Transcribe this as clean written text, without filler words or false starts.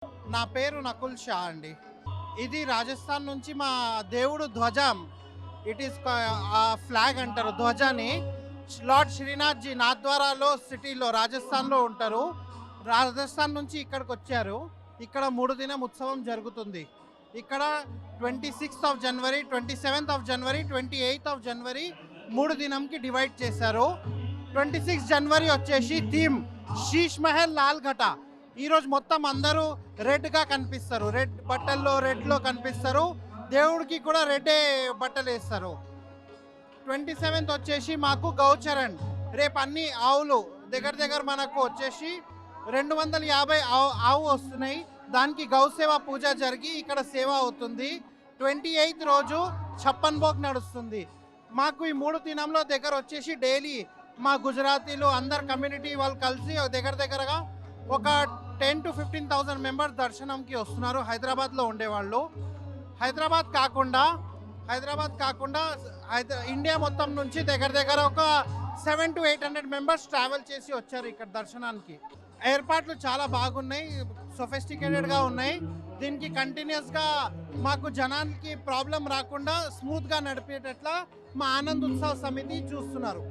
నా పేరు నకుల్ షా అండి. ఇది రాజస్థాన్ నుంచి మా దేవుడు ధ్వజం. ఇట్ ఈస్ ఫ్లాగ్ అంటారు ధ్వజాని. లార్డ్ శ్రీనాథ్ జీ నాథ్వారాలో సిటీలో రాజస్థాన్లో ఉంటారు. రాజస్థాన్ నుంచి ఇక్కడికి వచ్చారు. ఇక్కడ 3 దినం ఉత్సవం జరుగుతుంది. ఇక్కడ 26th of January, 27th of January, 28th of January 3 దినంకి డివైడ్ చేశారు. 26 జనవరి వచ్చేసి థీమ్ శీష్ మహల్ లాల్ ఘట. ఈరోజు మొత్తం అందరూ రెడ్గా కనిపిస్తారు, రెడ్ బట్టల్లో రెడ్లో కనిపిస్తారు. దేవుడికి కూడా రెడ్డే బట్టలు వేస్తారు. 27th వచ్చేసి మాకు గౌచరణ్. రేపు అన్ని ఆవులు దగ్గర మనకు వచ్చేసి 250 ఆవు వస్తున్నాయి. దానికి గౌసేవ పూజ జరిగి ఇక్కడ సేవ అవుతుంది. 28th రోజు ఛప్పన్ భోగ్ నడుస్తుంది. మాకు ఈ 3 దినంలో దగ్గర వచ్చేసి డైలీ మా గుజరాతీలు అందరు కమ్యూనిటీ వాళ్ళు కలిసి దగ్గరగా ఒక 10 to 15,000 మెంబర్స్ దర్శనంకి వస్తున్నారు. హైదరాబాద్లో ఉండేవాళ్ళు. హైదరాబాద్ కాకుండా ఇండియా మొత్తం నుంచి దగ్గర ఒక 700 to 800 మెంబర్స్ ట్రావెల్ చేసి వచ్చారు ఇక్కడ దర్శనానికి. ఏర్పాట్లు చాలా బాగున్నాయి, సొఫిస్టికేటెడ్గా ఉన్నాయి. దీనికి కంటిన్యూస్గా మాకు జనానికి ప్రాబ్లం రాకుండా స్మూత్గా నడిపేటట్లా మా ఆనంద్ ఉత్సవ్ సమితి చూస్తున్నారు.